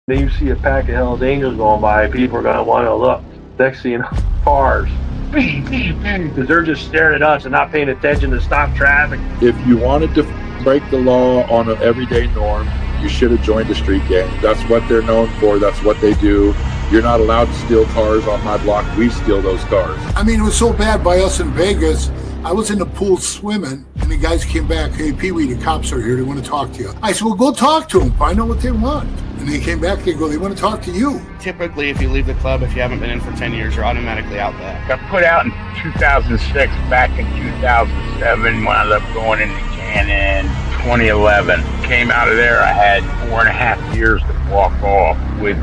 Then you see a pack of Hell's Angels going by, people are going to want to look. Next thing you know, cars, because they're just staring at us and not paying attention to stop traffic. If you wanted to break the law on an everyday norm, you should have joined a street gang. That's what they're known for. That's what they do. You're not allowed to steal cars on my block. We steal those cars. I mean, it was so bad by us in Vegas. I was in the pool swimming, and the guys came back, "Hey, Pee-wee, the cops are here. They want to talk to you." I said, "Well, go talk to them. Find out what they want." And they came back, they go, "They want to talk to you." Typically, if you leave the club, if you haven't been in for 10 years, you're automatically out back. Got put out in 2006, back in 2007, wound up going into Cannon 2011. Came out of there, I had 4.5 years to walk off with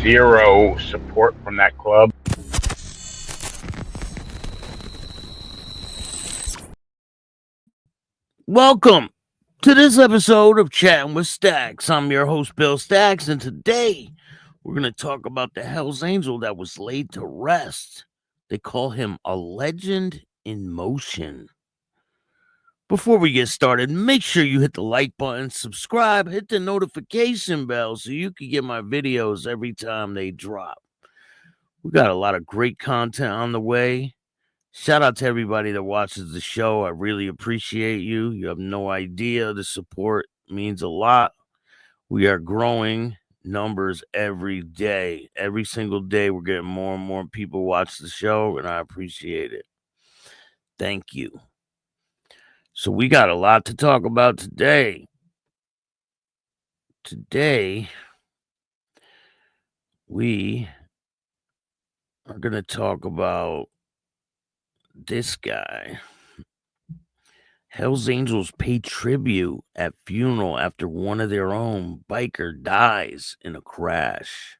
zero support from that club. Welcome to this episode of Chattin with Staxx. I'm your host, Bill Staxx, and today we're going to talk about the Hell's Angel that was laid to rest. They call him a legend in motion. Before we get started, make sure you hit the like button, subscribe, hit the notification bell so you can get my videos every time they drop. We got a lot of great content on the way. Shout out to everybody that watches the show. I really appreciate you. You have no idea. The support means a lot. We are growing numbers every day. Every single day, we're getting more and more people watch the show, and I appreciate it. Thank you. So we got a lot to talk about today. Today, we are going to talk about this guy. Hell's Angels pay tribute at funeral after one of their own biker dies in a crash.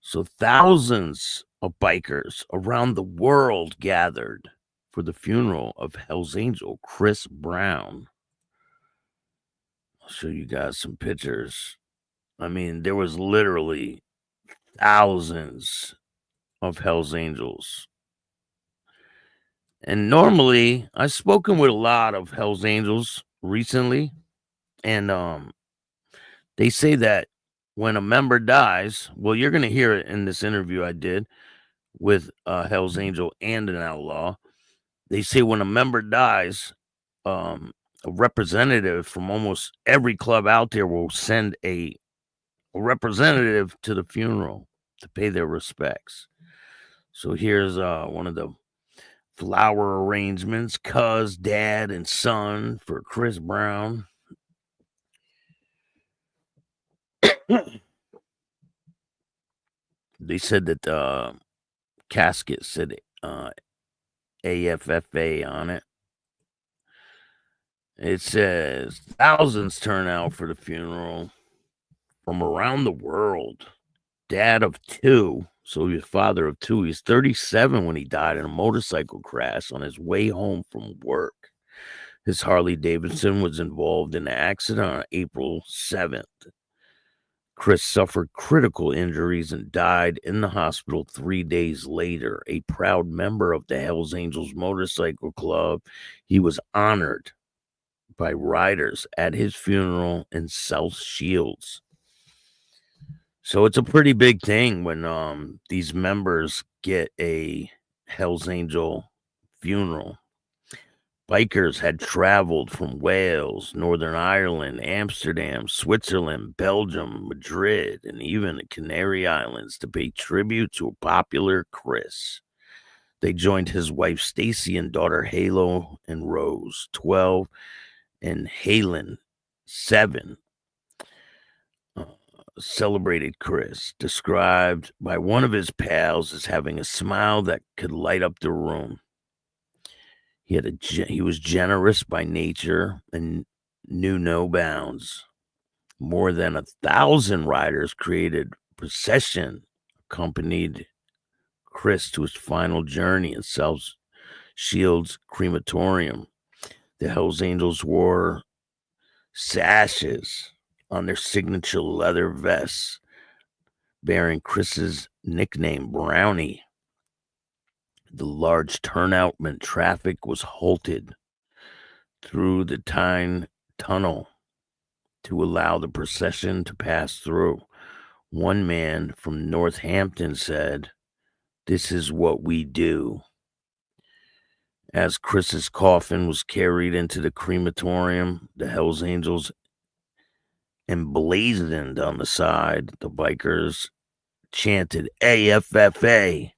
So thousands of bikers around the world gathered for the funeral of Hell's Angel Chris Brown. I'll show you guys some pictures. I mean, there was literally thousands of Hell's Angels. And normally, I've spoken with a lot of Hell's Angels recently, and they say that when a member dies, well, you're going to hear it in this interview I did with Hell's Angel and an outlaw. They say when a member dies, a representative from almost every club out there will send a representative to the funeral to pay their respects. So here's one of the flower arrangements, cuz, dad, and son for Chris Brown. They said that the casket said AFFA on it. It says thousands turn out for the funeral from around the world. Dad of two. So he was father of two. He was 37 when he died in a motorcycle crash on his way home from work. His Harley Davidson was involved in an accident on April 7th. Chris suffered critical injuries and died in the hospital 3 days later. A proud member of the Hells Angels Motorcycle Club, he was honored by riders at his funeral in South Shields. So it's a pretty big thing when these members get a Hell's Angel funeral. Bikers had traveled from Wales, Northern Ireland, Amsterdam, Switzerland, Belgium, Madrid, and even the Canary Islands to pay tribute to a popular Chris. They joined his wife Stacey and daughter Harlo-Rose, 12, and Haylan, 7. Celebrated Chris, described by one of his pals as having a smile that could light up the room. He was generous by nature and knew no bounds. More than 1,000 riders created procession, accompanied Chris to his final journey in South Shields Crematorium. The Hells Angels wore sashes on their signature leather vests, bearing Chris's nickname, Brownie. The large turnout meant traffic was halted through the Tyne Tunnel to allow the procession to pass through. One man from Northampton said, "This is what we do." As Chris's coffin was carried into the crematorium, the Hells Angels emblazoned on the side. The bikers chanted AFFA,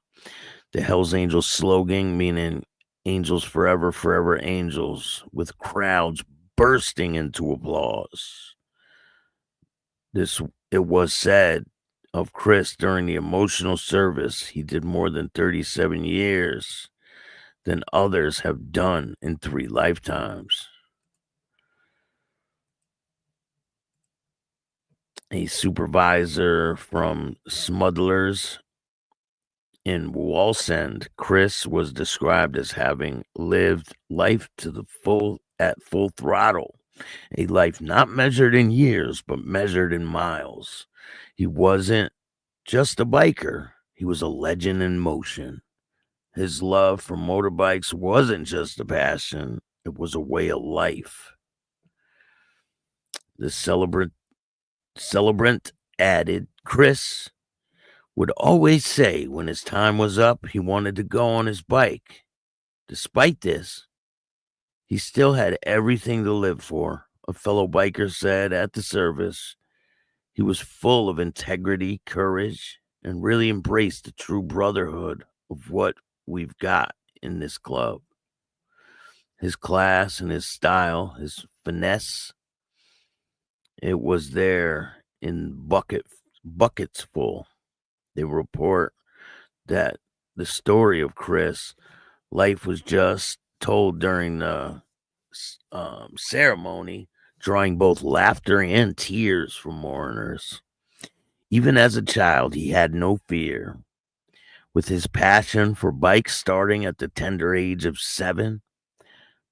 the Hells Angels slogan, meaning Angels Forever, Forever Angels, with crowds bursting into applause. It was said of Chris during the emotional service, he did more than 37 years than others have done in 3 lifetimes. A supervisor from Smugglers in Wallsend, Chris was described as having lived life to the full at full throttle, a life not measured in years, but measured in miles. He wasn't just a biker, he was a legend in motion. His love for motorbikes wasn't just a passion, it was a way of life. The celebrant added, Chris would always say when his time was up, he wanted to go on his bike. Despite this, he still had everything to live for. A fellow biker said at the service, he was full of integrity, courage, and really embraced the true brotherhood of what we've got in this club. His class and his style, his finesse, it was there in buckets full. They report that the story of Chris' life was just told during the ceremony, drawing both laughter and tears from mourners. Even as a child, he had no fear. With his passion for bikes starting at the tender age of 7,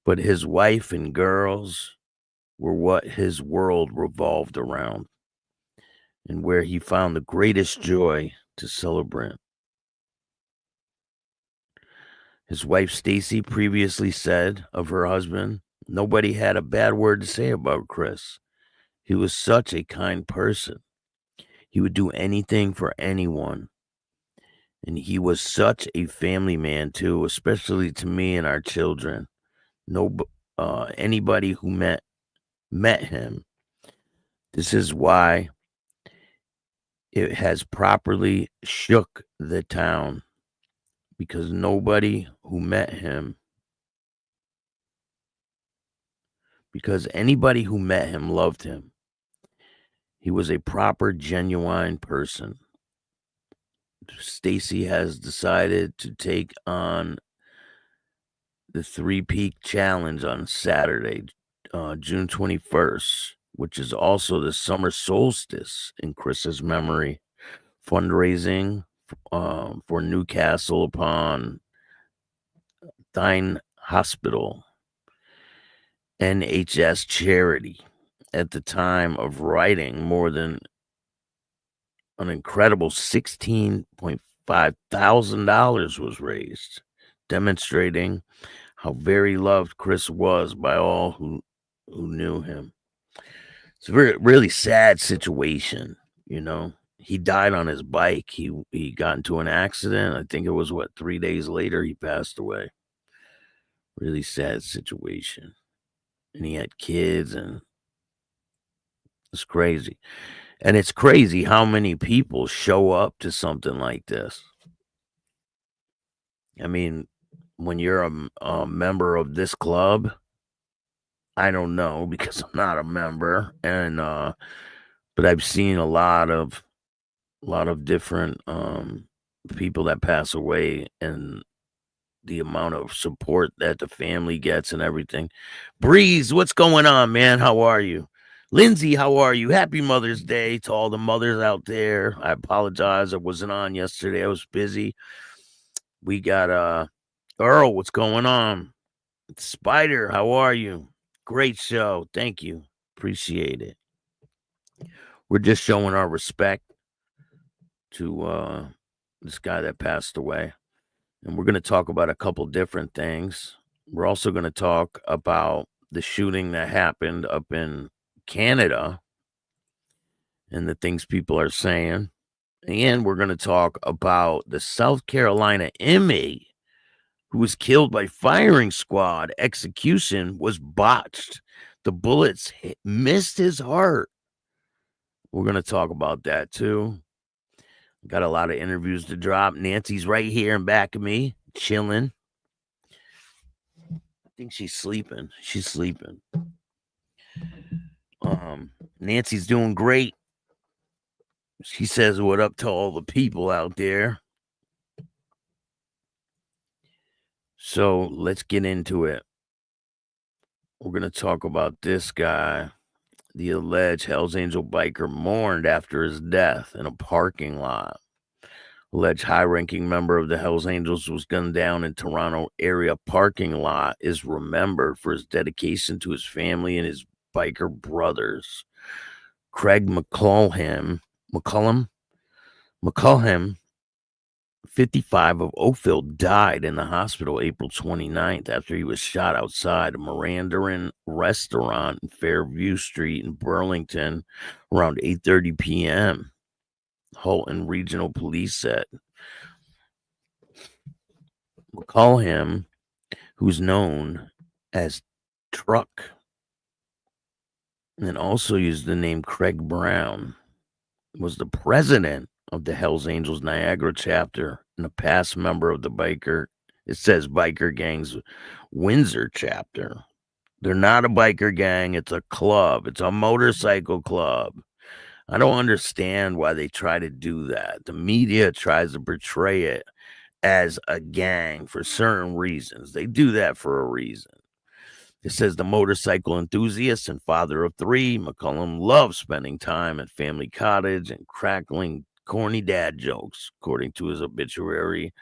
but his wife and girls were what his world revolved around and where he found the greatest joy to celebrate. His wife, Stacey, previously said of her husband, nobody had a bad word to say about Chris. He was such a kind person. He would do anything for anyone. And he was such a family man, too, especially to me and our children. Anybody who met him, this is why it has properly shook the town, because anybody who met him loved him. He was a proper, genuine person. Stacey has decided to take on the 3 Peak Challenge on Saturday, June 21st, which is also the summer solstice in Chris's memory. Fundraising for Newcastle upon Tyne Hospital, NHS charity. At the time of writing, more than an incredible $16.5 thousand was raised, demonstrating how very loved Chris was by all who knew him. It's a really sad situation, you know. He died on his bike. He got into an accident. I think it was 3 days later he passed away. Really sad situation. And he had kids, and it's crazy. And it's crazy how many people show up to something like this. I mean, when you're a member of this club, I don't know because I'm not a member, and but I've seen a lot of different people that pass away, and the amount of support that the family gets and everything. Breeze, what's going on, man? How are you? Lindsay, how are you? Happy Mother's Day to all the mothers out there. I apologize, I wasn't on yesterday. I was busy. We got Earl, what's going on? Spider, how are you? Great show. Thank you. Appreciate it. We're just showing our respect to this guy that passed away. And we're going to talk about a couple different things. We're also going to talk about the shooting that happened up in Canada and the things people are saying. And we're going to talk about the South Carolina inmate who was killed by firing squad. Execution was botched. The bullets missed his heart. We're going to talk about that too. Got a lot of interviews to drop. Nancy's right here in back of me, chilling. I think she's sleeping. She's sleeping. Nancy's doing great. She says what up to all the people out there. So let's get into it. We're going to talk about this guy. The alleged Hells Angel biker mourned after his death in a parking lot. Alleged high-ranking member of the Hells Angels was gunned down in Toronto area parking lot is remembered for his dedication to his family and his biker brothers. Craig McCullum, 55 of Oakville, died in the hospital April 29th after he was shot outside a Mandarin restaurant in Fairview Street in Burlington around 8:30 p.m. Halton Regional Police said. McCullum, who's known as Truck, and also used the name Craig Brown, was the president of the Hells Angels Niagara chapter and a past member of the biker gang's Windsor chapter. They're not a biker gang. It's a club. It's a motorcycle club. I don't understand why they try to do that. The media tries to portray it as a gang for certain reasons. They do that for a reason. It says the motorcycle enthusiast and father of three, McCullum loves spending time at family cottage and crackling corny dad jokes, according to his obituary.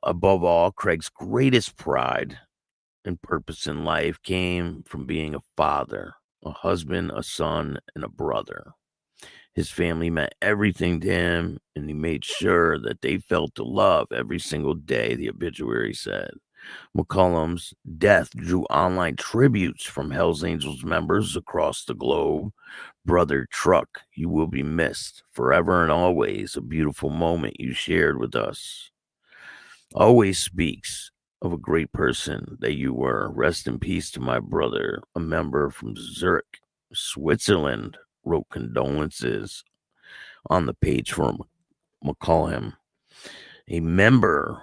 Above all, Craig's greatest pride and purpose in life came from being a father, a husband, a son, and a brother. His family meant everything to him, and he made sure that they felt the love every single day, the obituary said. McCullum's death drew online tributes from Hells Angels members across the globe. Brother Truck, you will be missed forever and always. A beautiful moment you shared with us. Always speaks of a great person that you were. Rest in peace to my brother. A member from Zurich, Switzerland, wrote condolences on the page for McCullum. A member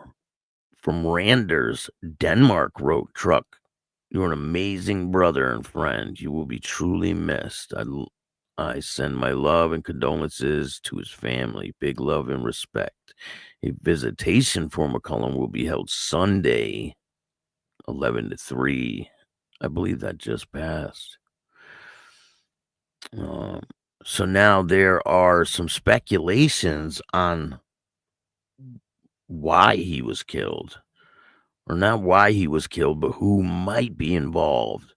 from Randers, Denmark, wrote, Truck, you're an amazing brother and friend. You will be truly missed. I send my love and condolences to his family. Big love and respect. A visitation for McCullum will be held Sunday, 11 to 3. I believe that just passed. So now there are some speculations on why he was killed, or not why he was killed, but who might be involved. It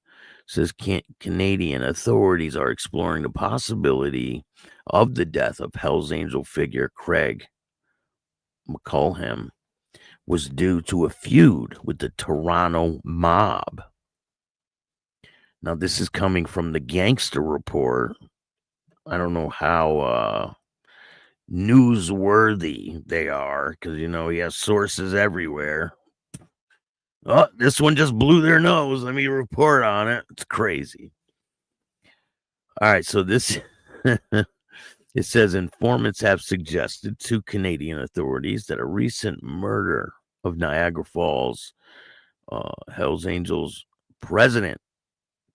says Canadian authorities are exploring the possibility of the death of Hells Angel figure Craig McCullum was due to a feud with the Toronto mob. Now, this is coming from the Gangster Report. I don't know how newsworthy they are, because, you know, he has sources everywhere. Oh, this one just blew their nose. Let me report on it. It's crazy. All right, so this, it says informants have suggested to Canadian authorities that a recent murder of Niagara Falls Hells Angels president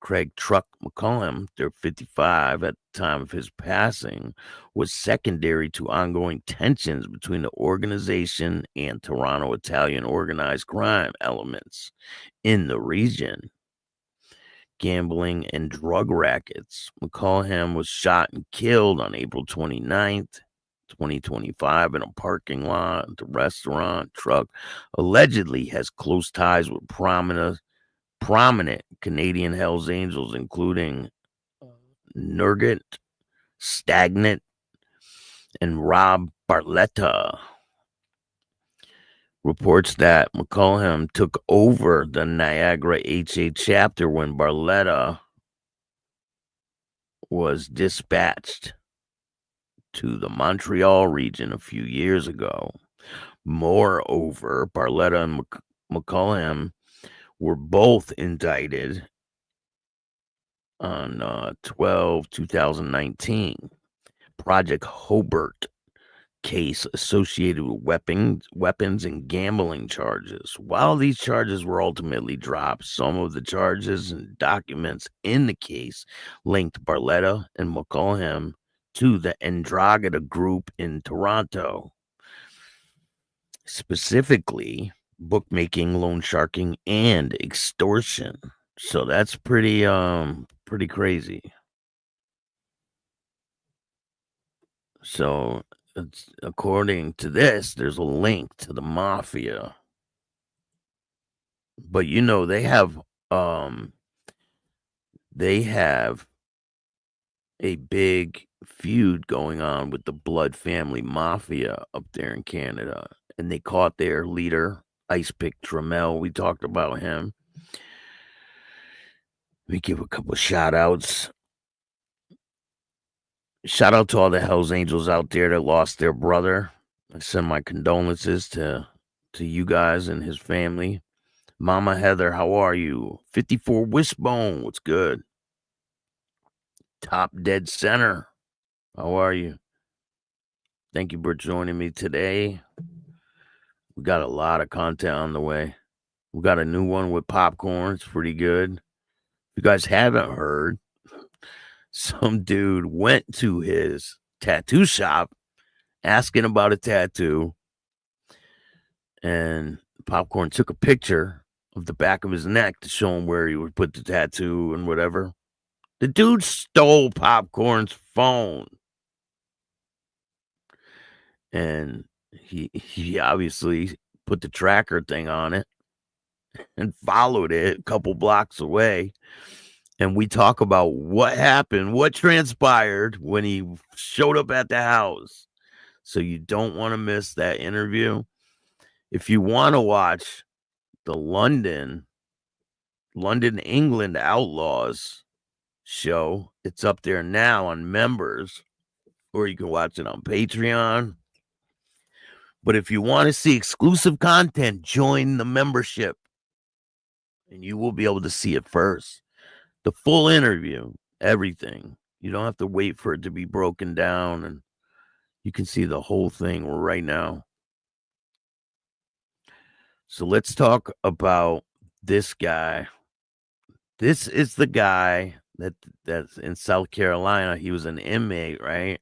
Craig Truck McCullum, they're 55 at the time of his passing, was secondary to ongoing tensions between the organization and Toronto Italian organized crime elements in the region. Gambling and drug rackets. McCullum was shot and killed on April 29th, 2025 in a parking lot at the restaurant. Truck allegedly has close ties with prominent Canadian Hells Angels, including Nugent, Stagnant, and Rob Barletta. Reports that McCullum took over the Niagara HA chapter when Barletta was dispatched to the Montreal region a few years ago. Moreover, Barletta and McCollum were both indicted on 12/2019. Project Hobart case associated with weapons and gambling charges. While these charges were ultimately dropped, some of the charges and documents in the case linked Barletta and McCollum to the Andromeda Group in Toronto, specifically bookmaking, loan sharking, and extortion. So that's pretty crazy. So according to this, there's a link to the mafia. But they have a big feud going on with the Blood family mafia up there in Canada. And they caught their leader, Ice Pick Trammell. We talked about him. Let me give a couple of shout outs. Shout out to all the Hells Angels out there that lost their brother. I send my condolences to you guys and his family. Mama Heather, how are you? 54 Wishbone, what's good? Top Dead Center, how are you? Thank you for joining me today. We got a lot of content on the way. We got a new one with Popcorn. It's pretty good. If you guys haven't heard, some dude went to his tattoo shop asking about a tattoo, and Popcorn took a picture of the back of his neck to show him where he would put the tattoo and whatever. The dude stole Popcorn's phone, and he obviously put the tracker thing on it and followed it a couple blocks away. And we talk about what happened, what transpired when he showed up at the house. So you don't want to miss that interview. If you want to watch the London, England Outlaws show, it's up there now on members, or you can watch it on Patreon. But if you want to see exclusive content, join the membership, and you will be able to see it first. The full interview, everything. You don't have to wait for it to be broken down, and you can see the whole thing right now. So let's talk about this guy. This is the guy that's in South Carolina. He was an inmate, right?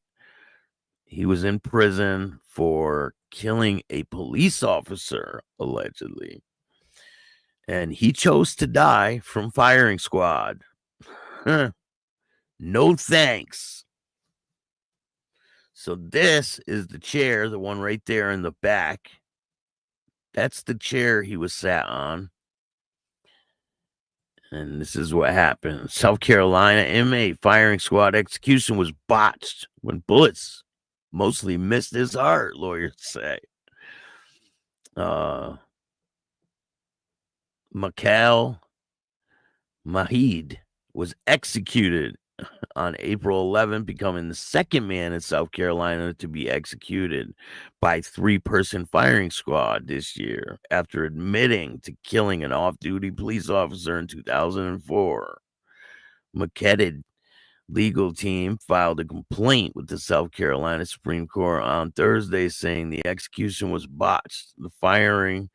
He was in prison for killing a police officer, allegedly. And he chose to die from firing squad. No thanks. So this is the chair, the one right there in the back. That's the chair he was sat on. And this is what happened. South Carolina inmate firing squad execution was botched when bullets mostly missed his heart, lawyers say. Mikhail Mahid was executed on April 11th, becoming the second man in South Carolina to be executed by three-person firing squad this year after admitting to killing an off-duty police officer in 2004. McKetted legal team filed a complaint with the South Carolina Supreme Court on Thursday saying the execution was botched. The filing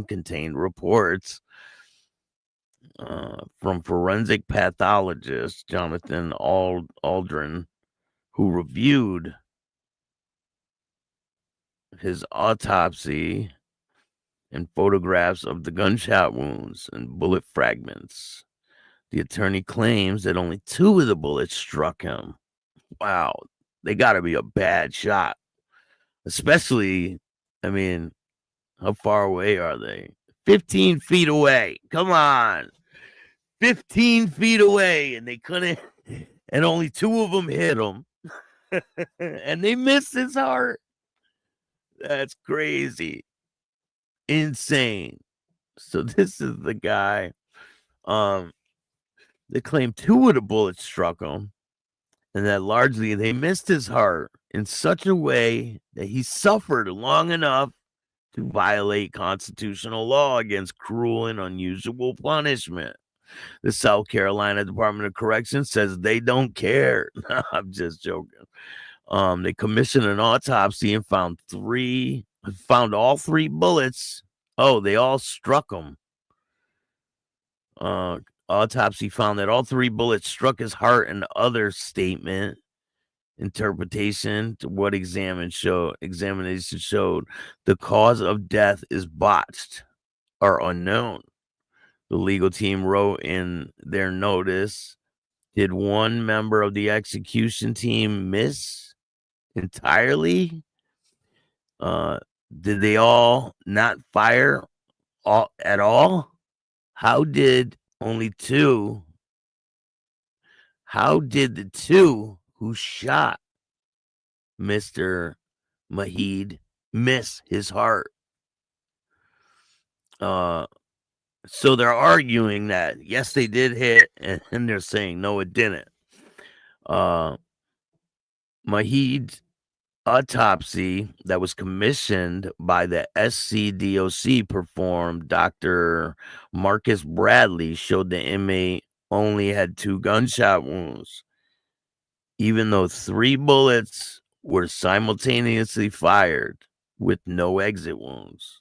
contained reports from forensic pathologist Jonathan Aldrin, who reviewed his autopsy and photographs of the gunshot wounds and bullet fragments. The attorney claims that only 2 of the bullets struck him. Wow, they got to be a bad shot. Especially, I mean, how far away are they? 15 feet away. Come on. 15 feet away, and they couldn't, and only 2 of them hit him. And they missed his heart. That's crazy. Insane. So this is the guy. They claim 2 of the bullets struck him, and that largely they missed his heart in such a way that he suffered long enough to violate constitutional law against cruel and unusual punishment. The South Carolina Department of Corrections says they don't care. I'm just joking. They commissioned an autopsy and found all three bullets. Oh, they all struck him. Autopsy found that all three bullets struck his heart, and other statement interpretation to what examination showed the cause of death is botched or unknown. The legal team wrote in their notice, did one member of the execution team miss entirely? Did they all not fire at all? How did the two who shot Mr. Mahid miss his heart? So they're arguing that, yes, they did hit, and they're saying, no, it didn't. Mahid's autopsy that was commissioned by the SCDOC performed Dr. Marcus Bradley showed the inmate only had 2 gunshot wounds, even though 3 bullets were simultaneously fired with no exit wounds.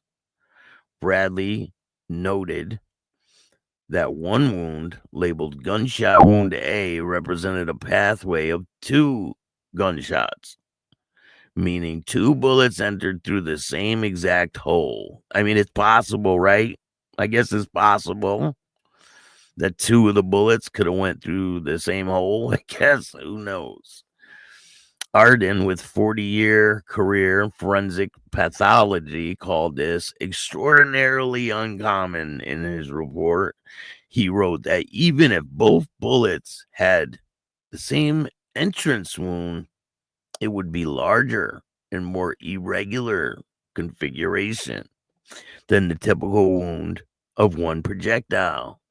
Bradley noted that one wound, labeled gunshot wound A, represented a pathway of 2 gunshots, meaning 2 bullets entered through the same exact hole. I mean, it's possible, right? I guess it's possible that 2 of the bullets could have went through the same hole. I guess, who knows? Arden, with 40-year career in forensic pathology, called this extraordinarily uncommon in his report. He wrote that even if both bullets had the same entrance wound, it would be larger and more irregular configuration than the typical wound of one projectile.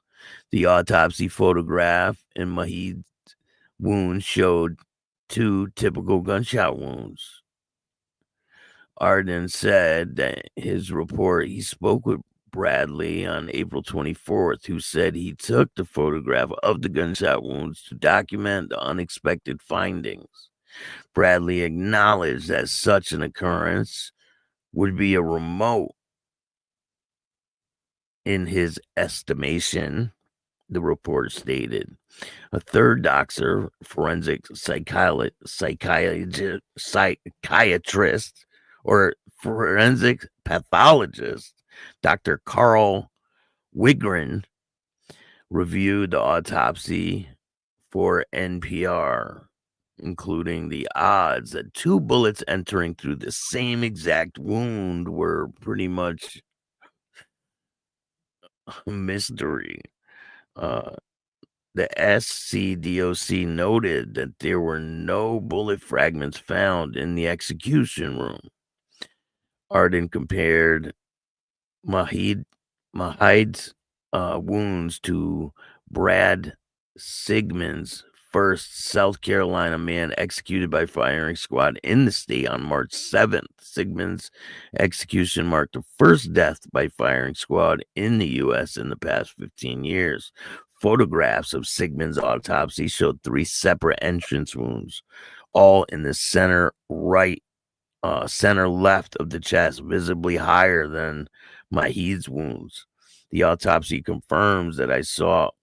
The autopsy photograph in Mahid's wound showed 2 typical gunshot wounds. Arden said that his report, he spoke with Bradley on April 24th, who said he took the photograph of the gunshot wounds to document the unexpected findings. Bradley acknowledged that such an occurrence would be a remote, in his estimation, the report stated. A third doctor, forensic psychiatrist, or forensic pathologist, Dr. Carl Wigren, reviewed the autopsy for NPR, including the odds that 2 bullets entering through the same exact wound were pretty much a mystery. The SCDOC noted that there were no bullet fragments found in the execution room. Arden compared Mahid's wounds to Brad Sigmund's first South Carolina man executed by firing squad in the state on March 7th. Sigmund's execution marked the first death by firing squad in the U.S. in the past 15 years. Photographs of Sigmund's autopsy showed 3 separate entrance wounds, all in the center left of the chest, visibly higher than Mahid's wounds. The autopsy confirms that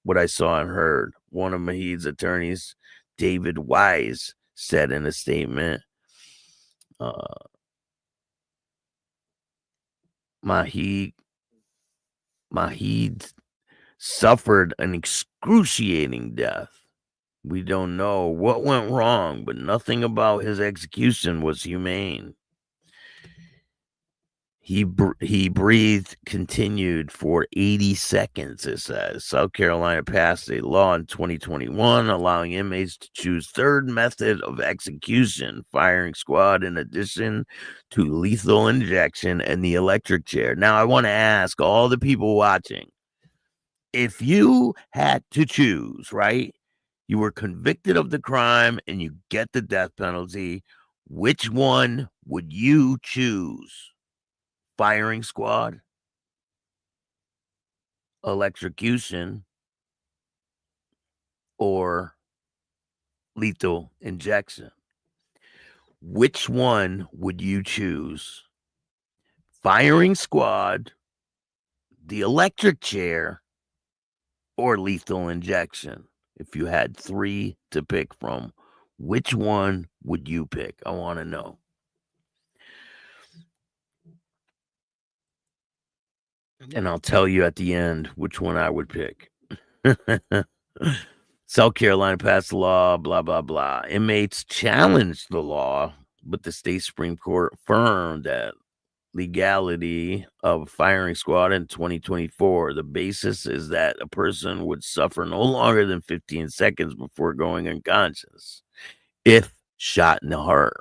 what I saw and heard. One of Mahid's attorneys, David Wise, said in a statement, Mahid suffered an excruciating death. We don't know what went wrong, but nothing about his execution was humane. He breathed continued for 80 seconds, it says. South Carolina passed a law in 2021 allowing inmates to choose third method of execution, firing squad, in addition to lethal injection and the electric chair. Now, I want to ask all the people watching, if you had to choose, right? You were convicted of the crime and you get the death penalty. Which one would you choose? Firing squad, electrocution, or lethal injection? Which one would you choose? Firing squad, the electric chair, or lethal injection? If you had 3 to pick from, which one would you pick? I want to know. And I'll tell you at the end which one I would pick. South Carolina passed the law, blah, blah, blah. Inmates challenged the law, but the state Supreme Court affirmed that legality of firing squad in 2024. The basis is that a person would suffer no longer than 15 seconds before going unconscious if shot in the heart.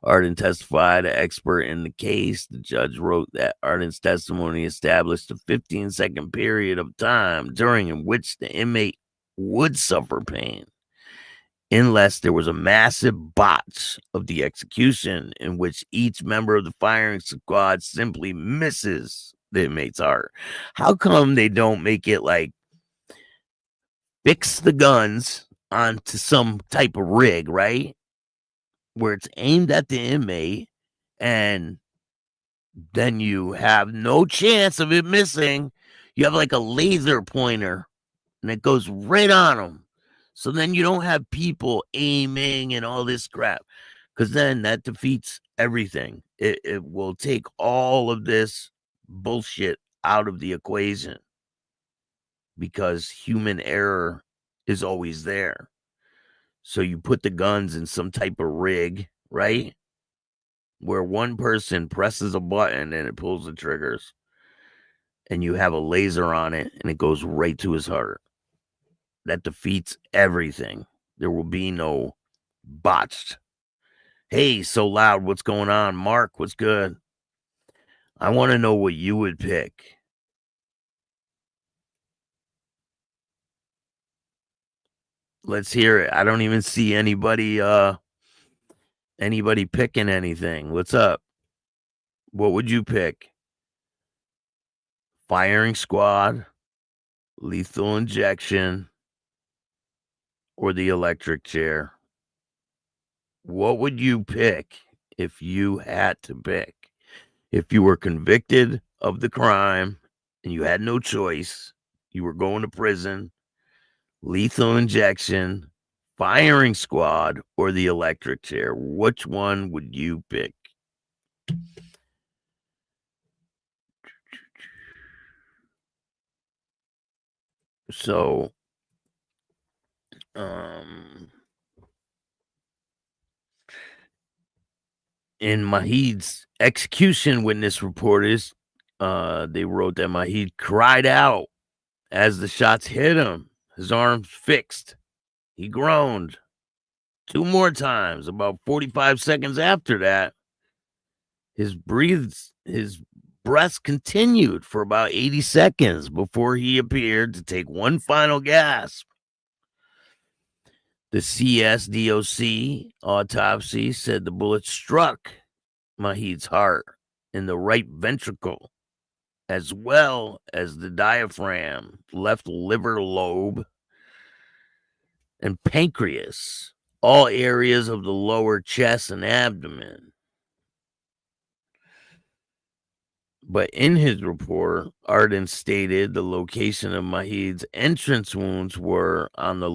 Arden testified, an expert in the case. The judge wrote that Arden's testimony established a 15-second period of time during which the inmate would suffer pain, unless there was a massive botch of the execution in which each member of the firing squad simply misses the inmate's heart. How come they don't make it like fix the guns onto some type of rig, right? Where it's aimed at the inmate, and then you have no chance of it missing. You have like a laser pointer, and it goes right on them. So then you don't have people aiming and all this crap, because then that defeats everything. It will take all of this bullshit out of the equation, because human error is always there. So you put the guns in some type of rig, right? Where one person presses a button and it pulls the triggers, and you have a laser on it and it goes right to his heart. That defeats everything. There will be no botched. Hey, so loud, what's going on? Mark, what's good? I want to know what you would pick. Let's hear it. I don't even see anybody picking anything. What's up? What would you pick? Firing squad, lethal injection, or the electric chair? What would you pick if you had to pick? If you were convicted of the crime and you had no choice, you were going to prison, lethal injection, firing squad, or the electric chair, which one would you pick? So, in Mahid's execution witness reporters, they wrote that Mahid cried out as the shots hit him, his arms fixed. He groaned 2 more times. About 45 seconds after that, his breaths continued for about 80 seconds before he appeared to take one final gasp. The CSDOC autopsy said the bullet struck Mahid's heart in the right ventricle, as well as the diaphragm, left liver lobe, and pancreas, all areas of the lower chest and abdomen. But in his report, Arden stated the location of Mahid's entrance wounds were on the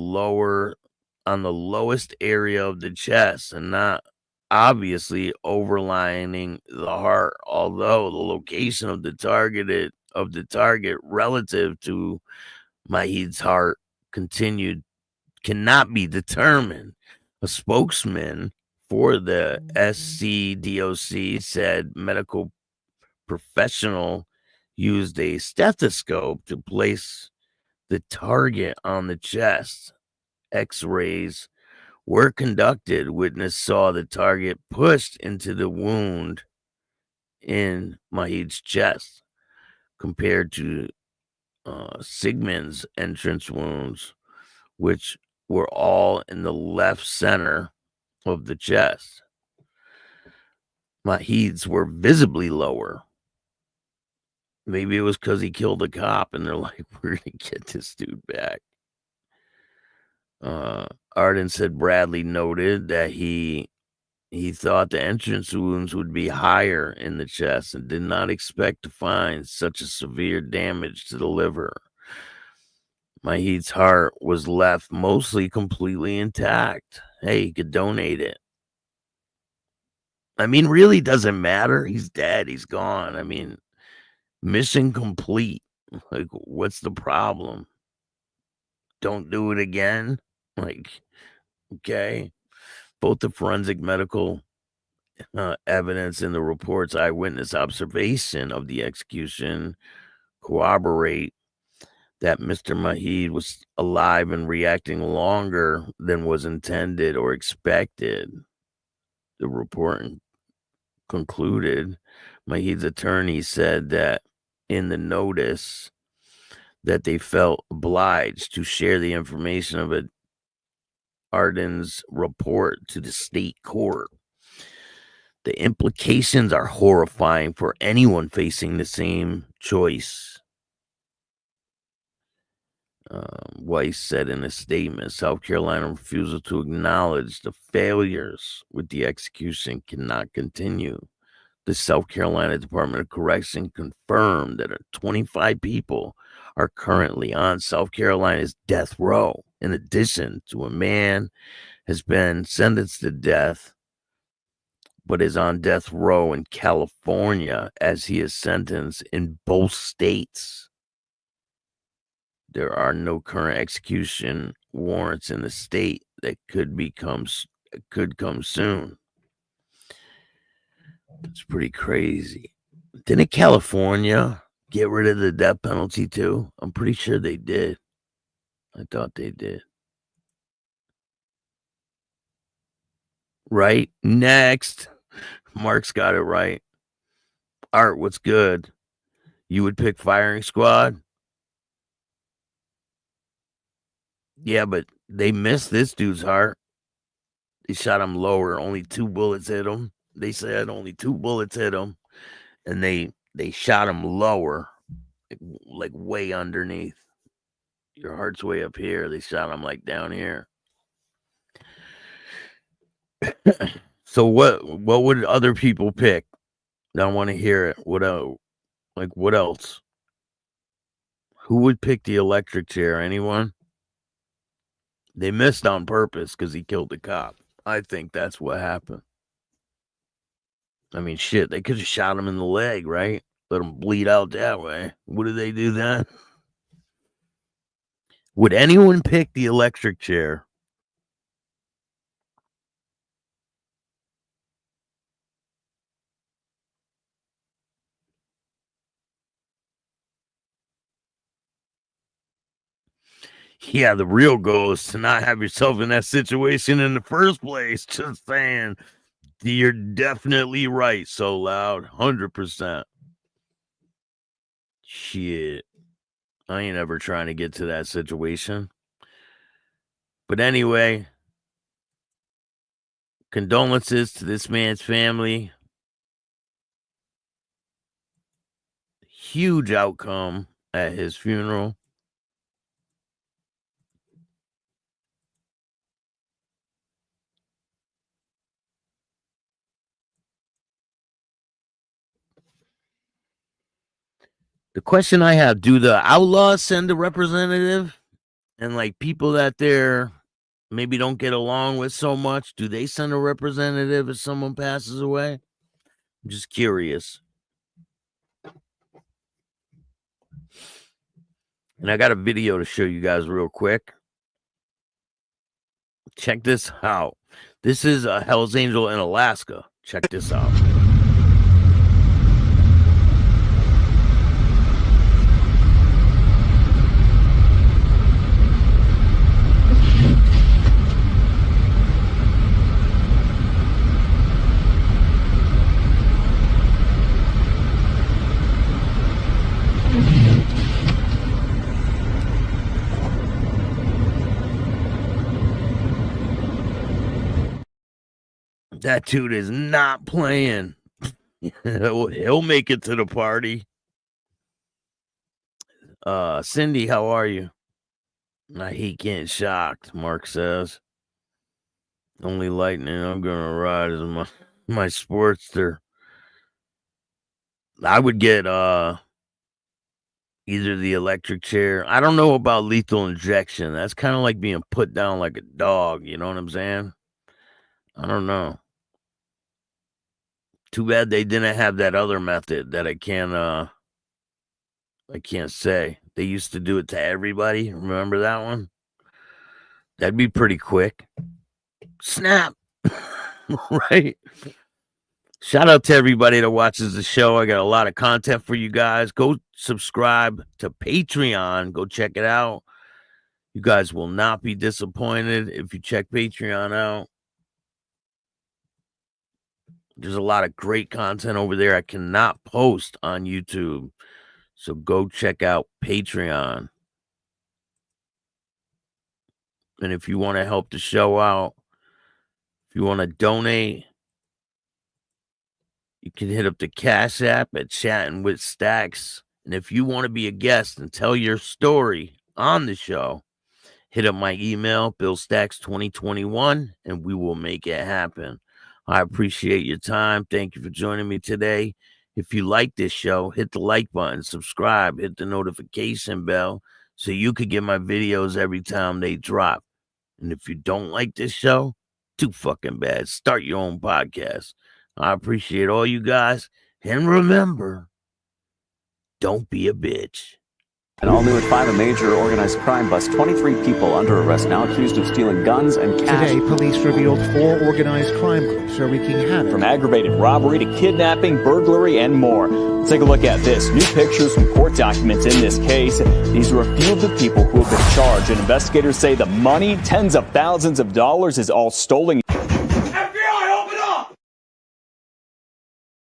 lowest area of the chest and not obviously overlining the heart, although the location of the target relative to Mahid's heart cannot be determined. A spokesman for the SCDOC said medical professional used a stethoscope to place the target on the chest. X-rays were conducted. Witness saw the target pushed into the wound in Mahid's chest compared to Sigmund's entrance wounds, which were all in the left center of the chest. Mahid's were visibly lower. Maybe it was because he killed a cop and they're like, we're going to get this dude back. Arden said Bradley noted that he thought the entrance wounds would be higher in the chest and did not expect to find such a severe damage to the liver. Mahid's heart was left mostly completely intact. Hey, he could donate it. I mean, really doesn't matter. He's dead. He's gone. I mean, mission complete. Like, what's the problem? Don't do it again? Like, okay. Both the forensic medical evidence and the report's eyewitness observation of the execution corroborate that Mr. Mahid was alive and reacting longer than was intended or expected. The report concluded. Mahid's attorney said that in the notice that they felt obliged to share the information of Arden's report to the state court. The implications are horrifying for anyone facing the same choice. Weiss said in a statement, South Carolina refusal to acknowledge the failures with the execution cannot continue. The South Carolina Department of Correction confirmed that 25 people are currently on South Carolina's death row. In addition to a man has been sentenced to death, but is on death row in California as he is sentenced in both states. There are no current execution warrants in the state that could come soon. It's pretty crazy. Didn't California get rid of the death penalty too? I'm pretty sure they did. I thought they did. Right? Next. Mark's got it right. Art, what's good? You would pick firing squad? Yeah, but they missed this dude's heart. They shot him lower. Only 2 bullets hit him. They said only 2 bullets hit him. And they shot him lower. Like way underneath. Your heart's way up here. They shot him like down here. So what would other people pick? I want to hear it. What else? Like, what else? Who would pick the electric chair? Anyone? They missed on purpose because he killed the cop. I think that's what happened. I mean, shit, they could have shot him in the leg, right? Let him bleed out that way. What did they do then? Would anyone pick the electric chair? Yeah, the real goal is to not have yourself in that situation in the first place. Just saying. You're definitely right. So loud. 100%. Shit. I ain't ever trying to get to that situation. But anyway, condolences to this man's family. Huge outcome at his funeral. The question I have, do the outlaws send a representative? And like people that they're maybe don't get along with so much, do they send a representative if someone passes away? I'm just curious. And I got a video to show you guys real quick. Check this out. This is a Hell's Angel in Alaska. Check this out. That dude is not playing. He'll make it to the party. Cindy, how are you? I hate getting shocked, Mark says. Only lightning I'm gonna ride is my Sportster. I would get either the electric chair. I don't know about lethal injection. That's kind of like being put down like a dog, you know what I'm saying? I don't know. Too bad they didn't have that other method that I can't say. They used to do it to everybody. Remember that one? That'd be pretty quick. Snap. Right? Shout out to everybody that watches the show. I got a lot of content for you guys. Go subscribe to Patreon. Go check it out. You guys will not be disappointed if you check Patreon out. There's a lot of great content over there I cannot post on YouTube. So go check out Patreon. And if you want to help the show out, if you want to donate, you can hit up the Cash App at Chattin with Staxx. And if you want to be a guest and tell your story on the show, hit up my email, BillStaxx2021, and we will make it happen. I appreciate your time. Thank you for joining me today. If you like this show, hit the like button, subscribe, hit the notification bell so you could get my videos every time they drop. And if you don't like this show, too fucking bad. Start your own podcast. I appreciate all you guys. And remember, don't be a bitch. And all new at 5, a major organized crime bust. 23 people under arrest now accused of stealing guns and cash. Today, police revealed 4 organized crime groups are wreaking havoc. From aggravated robbery to kidnapping, burglary, and more. Let's take a look at this. New pictures from court documents in this case. These are a few of the people who have been charged. And investigators say the money, tens of thousands of dollars, is all stolen.